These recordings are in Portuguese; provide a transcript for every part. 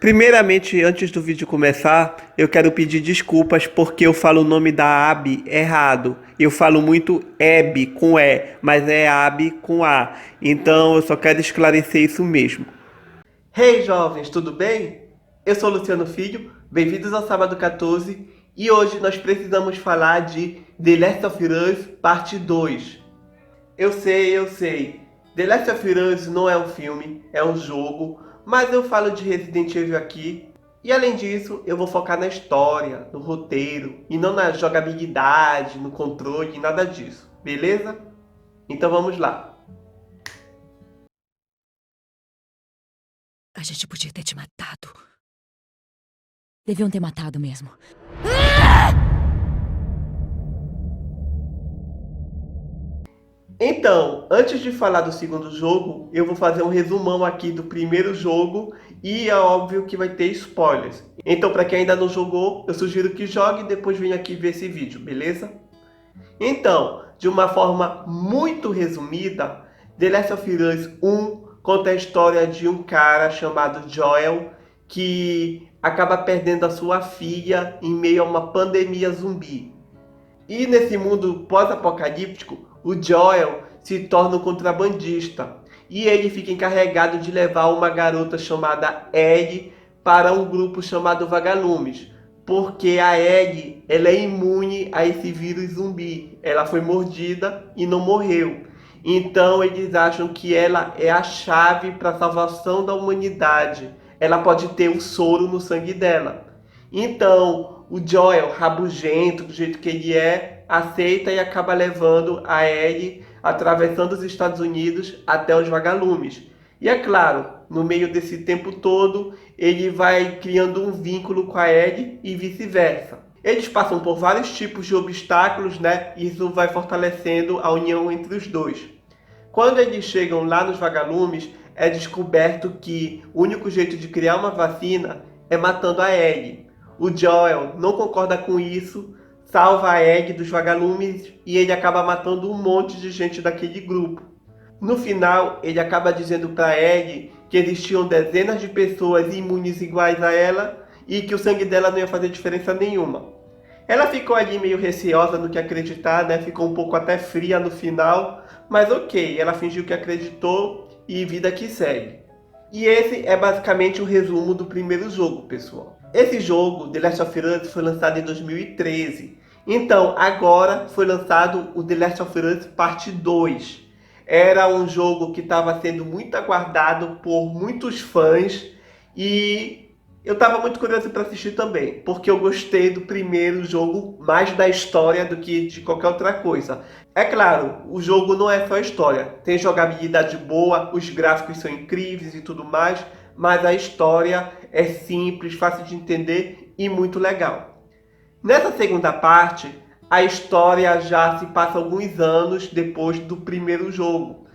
Primeiramente, antes do vídeo começar, eu quero pedir desculpas porque eu falo o nome da Abby errado. Eu falo muito Abby com E, mas é Abby com A. Então eu só quero esclarecer isso mesmo. Hey jovens, tudo bem? Eu sou Luciano Filho, bem-vindos ao Sábado 14 e hoje nós precisamos falar de The Last of Us Parte 2. Eu sei. The Last of Us não é um filme, é um jogo, mas eu falo de Resident Evil aqui. E além disso, eu vou focar na história, no roteiro, e não na jogabilidade, no controle, nada disso, beleza? Então vamos lá. A gente podia ter te matado. Deviam ter matado mesmo. Então, antes de falar do segundo jogo, eu vou fazer um resumão aqui do primeiro jogo e é óbvio que vai ter spoilers. Então, para quem ainda não jogou, eu sugiro que jogue e depois venha aqui ver esse vídeo, beleza? Então, de uma forma muito resumida, The Last of Us 1 conta a história de um cara chamado Joel que acaba perdendo a sua filha em meio a uma pandemia zumbi. E nesse mundo pós-apocalíptico, o Joel se torna um contrabandista e ele fica encarregado de levar uma garota chamada Ellie para um grupo chamado Vagalumes, porque a Ellie ela é imune a esse vírus zumbi. Ela foi mordida e não morreu. Então eles acham que ela é a chave para a salvação da humanidade. Ela pode ter o soro no sangue dela. Então, o Joel, rabugento, do jeito que ele é, aceita e acaba levando a Ellie, atravessando os Estados Unidos até os Vagalumes. E é claro, no meio desse tempo todo, ele vai criando um vínculo com a Ellie e vice-versa. Eles passam por vários tipos de obstáculos, né? E isso vai fortalecendo a união entre os dois. Quando eles chegam lá nos Vagalumes, é descoberto que o único jeito de criar uma vacina é matando a Ellie. O Joel não concorda com isso, salva a Ellie dos Vagalumes e ele acaba matando um monte de gente daquele grupo. No final, ele acaba dizendo para Ellie que existiam dezenas de pessoas imunes iguais a ela e que o sangue dela não ia fazer diferença nenhuma. Ela ficou ali meio receosa no que acreditar, né? Ficou um pouco até fria no final, mas ok, ela fingiu que acreditou e vida que segue. E esse é basicamente o resumo do primeiro jogo, pessoal. Esse jogo, The Last of Us, foi lançado em 2013. Então, agora foi lançado o The Last of Us Parte 2. Era um jogo que estava sendo muito aguardado por muitos fãs e eu estava muito curioso para assistir também, porque eu gostei do primeiro jogo mais da história do que de qualquer outra coisa. É claro, o jogo não é só história, tem jogabilidade boa, os gráficos são incríveis e tudo mais, mas a história é simples, fácil de entender e muito legal. Nessa segunda parte, a história já se passa alguns anos depois do primeiro jogo.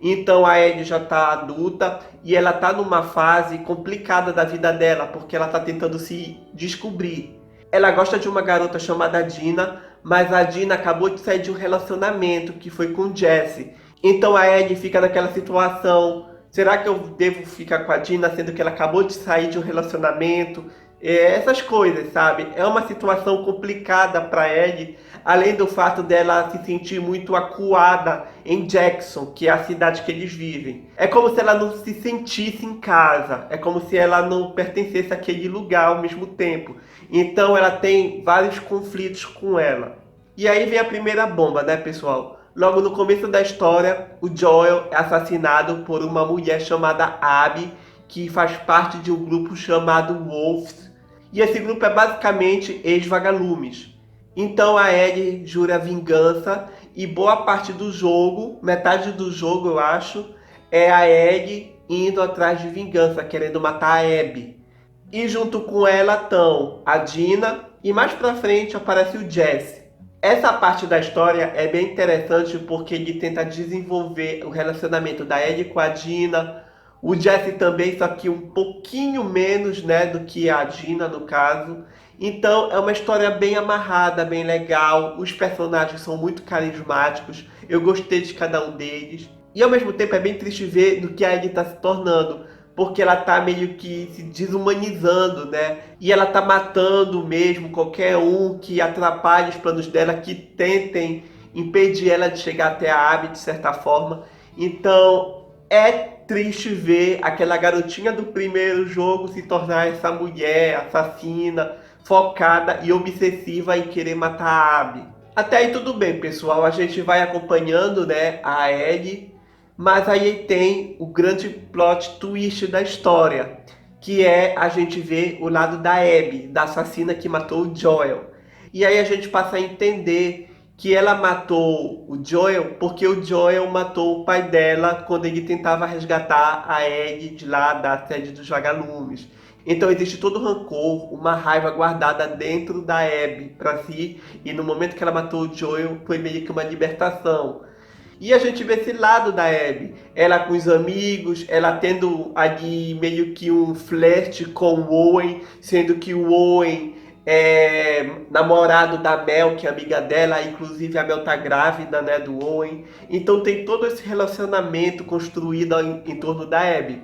Então a Ellie já está adulta e ela está numa fase complicada da vida dela, porque ela está tentando se descobrir. Ela gosta de uma garota chamada Dina, mas a Dina acabou de sair de um relacionamento que foi com o Jesse. Então a Ellie fica naquela situação, será que eu devo ficar com a Dina sendo que ela acabou de sair de um relacionamento? Essas coisas, sabe? É uma situação complicada para Ellie, além do fato dela se sentir muito acuada em Jackson, que é a cidade que eles vivem. É como se ela não se sentisse em casa, é como se ela não pertencesse àquele lugar ao mesmo tempo. Então ela tem vários conflitos com ela. E aí vem a primeira bomba, né, pessoal? Logo no começo da história, o Joel é assassinado por uma mulher chamada Abby, que faz parte de um grupo chamado Wolves. E esse grupo é basicamente ex-vagalumes. Então a Ellie jura vingança e boa parte do jogo, metade do jogo eu acho, é a Ellie indo atrás de vingança, querendo matar a Abby. E junto com ela estão a Dina e mais pra frente aparece o Jesse. Essa parte da história é bem interessante porque ele tenta desenvolver o relacionamento da Ellie com a Dina, o Jesse também, só que um pouquinho menos, né, do que a Dina no caso. Então é uma história bem amarrada, bem legal. Os personagens são muito carismáticos. Eu gostei de cada um deles. E ao mesmo tempo é bem triste ver do que a Ellie está se tornando. porque ela tá meio que se desumanizando, né? E ela tá matando mesmo qualquer um que atrapalhe os planos dela, que tentem impedir ela de chegar até a Abby de certa forma. Então é triste ver aquela garotinha do primeiro jogo se tornar essa mulher assassina, focada e obsessiva em querer matar a Abby. Até aí tudo bem, pessoal, a gente vai acompanhando, né, a Ellie, mas aí tem o grande plot twist da história, que é a gente ver o lado da Abby, da assassina que matou o Joel. E aí a gente passa a entender que ela matou o Joel porque o Joel matou o pai dela quando ele tentava resgatar a Ellie de lá da sede dos vagalumes. Então existe todo o rancor, uma raiva guardada dentro da Abby para si, e no momento que ela matou o Joel foi meio que uma libertação. E a gente vê esse lado da Abby, ela com os amigos, ela tendo ali meio que um flerte com o Owen, sendo que o Owen é namorado da Mel, que é amiga dela, inclusive a Mel tá grávida, né, do Owen. Então tem todo esse relacionamento construído em torno da Abby.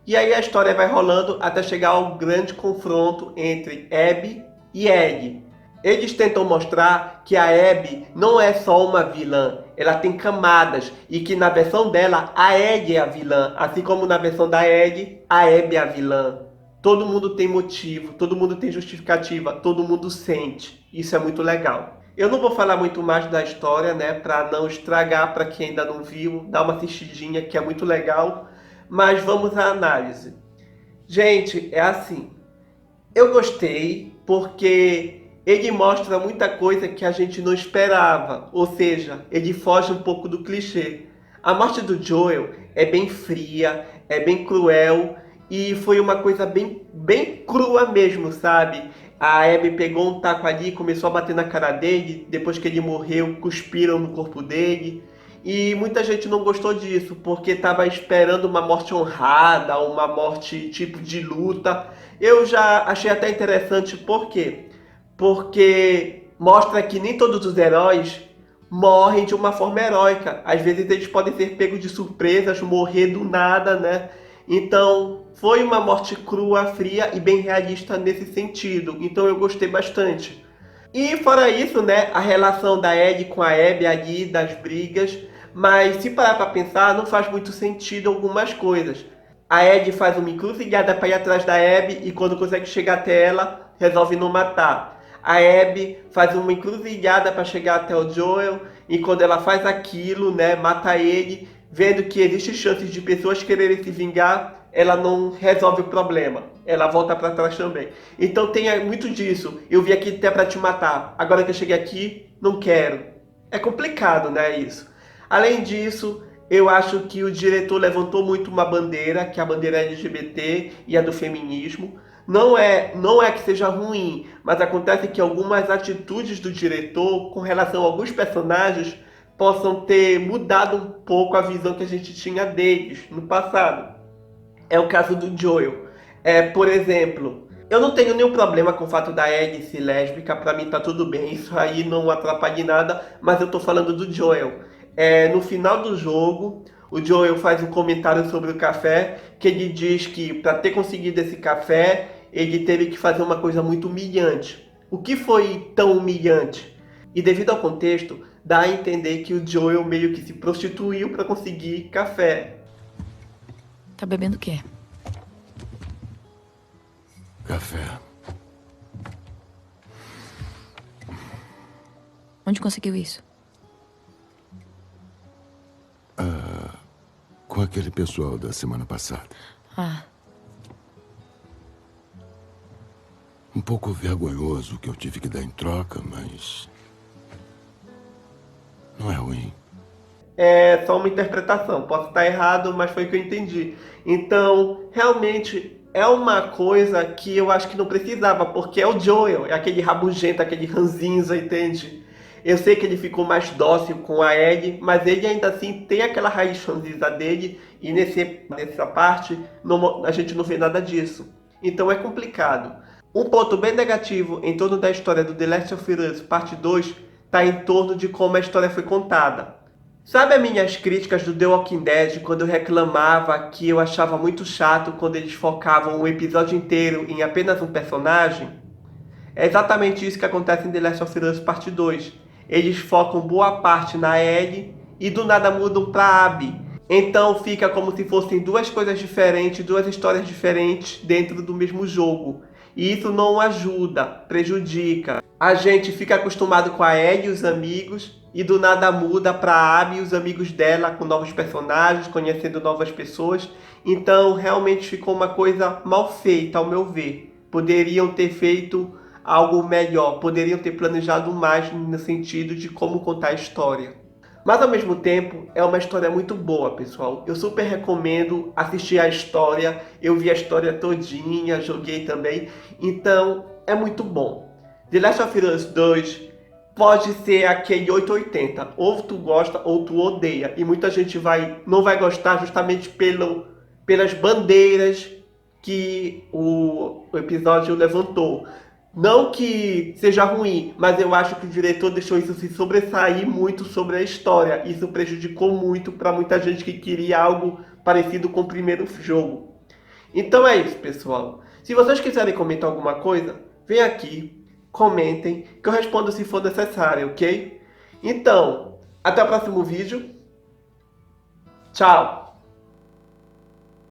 E aí a história vai rolando até chegar ao grande confronto entre Abby e Ellie. Eles tentam mostrar que a Abby não é só uma vilã, ela tem camadas, e que na versão dela a Ellie é a vilã, assim como na versão da Ellie a Abby é a vilã. Todo mundo tem motivo, todo mundo tem justificativa, todo mundo sente. Isso é muito legal. Eu não vou falar muito mais da história, né, para não estragar para quem ainda não viu, dá uma assistidinha que é muito legal, mas vamos à análise. Gente, é assim, eu gostei porque ele mostra muita coisa que a gente não esperava, ou seja, ele foge um pouco do clichê. A morte do Joel é bem fria, é bem cruel, e foi uma coisa bem crua mesmo, sabe? A Abby pegou um taco ali e começou a bater na cara dele, depois que ele morreu, cuspiram no corpo dele. E muita gente não gostou disso, porque estava esperando uma morte honrada, uma morte tipo de luta. Eu já achei até interessante, por quê? Porque mostra que nem todos os heróis morrem de uma forma heróica. Às vezes eles podem ser pegos de surpresas, morrer do nada, né? Então foi uma morte crua, fria e bem realista nesse sentido. Então eu gostei bastante. E fora isso, né, a relação da Ellie com a Abby ali, das brigas. Mas se parar pra pensar, não faz muito sentido algumas coisas. A Ellie faz uma encruzilhada para ir atrás da Abby e quando consegue chegar até ela, resolve não matar. A Abby faz uma encruzilhada para chegar até o Joel e quando ela faz aquilo, né, mata ele, vendo que existe chances de pessoas quererem se vingar, ela não resolve o problema. Ela volta para trás também. Então tem muito disso. Eu vim aqui até para te matar. Agora que eu cheguei aqui, não quero. É complicado, né, isso. Além disso, eu acho que o diretor levantou muito uma bandeira, que é a bandeira LGBT e a do feminismo. Não é que seja ruim, mas acontece que algumas atitudes do diretor com relação a alguns personagens possam ter mudado um pouco a visão que a gente tinha deles no passado. É o caso do Joel. Por exemplo, eu não tenho nenhum problema com o fato da Ellie ser lésbica, pra mim tá tudo bem, isso aí não atrapalha em nada, mas eu tô falando do Joel. No final do jogo, o Joel faz um comentário sobre o café, que ele diz que para ter conseguido esse café, ele teve que fazer uma coisa muito humilhante. O que foi tão humilhante? E devido ao contexto, dá a entender que o Joel meio que se prostituiu para conseguir café. Tá bebendo o quê? Café. Onde conseguiu isso? Com aquele pessoal da semana passada. Ah, Um pouco vergonhoso o que eu tive que dar em troca, mas... não é ruim. É só uma interpretação, posso estar errado, mas foi o que eu entendi. Então, realmente é uma coisa que eu acho que não precisava, porque é o Joel, é aquele rabugento, aquele ranzinza, entende? Eu sei que ele ficou mais dócil com a Ellie, mas ele ainda assim tem aquela raiz ranzinza dele, e nessa parte a gente não vê nada disso. Então é complicado. Um ponto bem negativo em torno da história do The Last of Us Parte 2 está em torno de como a história foi contada. Sabe as minhas críticas do The Walking Dead, quando eu reclamava que eu achava muito chato quando eles focavam o episódio inteiro em apenas um personagem? É exatamente isso que acontece em The Last of Us Parte 2. Eles focam boa parte na Ellie e do nada mudam pra Abby. Então fica como se fossem duas coisas diferentes, duas histórias diferentes dentro do mesmo jogo. E isso não ajuda, prejudica. A gente fica acostumado com a Ellie e os amigos e do nada muda pra Abby e os amigos dela com novos personagens, conhecendo novas pessoas. Então realmente ficou uma coisa mal feita ao meu ver. Poderiam ter feito algo melhor, poderiam ter planejado mais no sentido de como contar a história. Mas ao mesmo tempo é uma história muito boa, pessoal. Eu super recomendo assistir a história. Eu vi a história todinha, joguei também. Então é muito bom. The Last of Us 2 pode ser aquele 880. Ou tu gosta ou tu odeia. E muita gente não vai gostar justamente pelas bandeiras que o episódio levantou. Não que seja ruim, mas eu acho que o diretor deixou isso se sobressair muito sobre a história. Isso prejudicou muito para muita gente que queria algo parecido com o primeiro jogo. Então é isso, pessoal. Se vocês quiserem comentar alguma coisa, vem aqui, comentem, que eu respondo se for necessário, ok? Então, até o próximo vídeo. Tchau!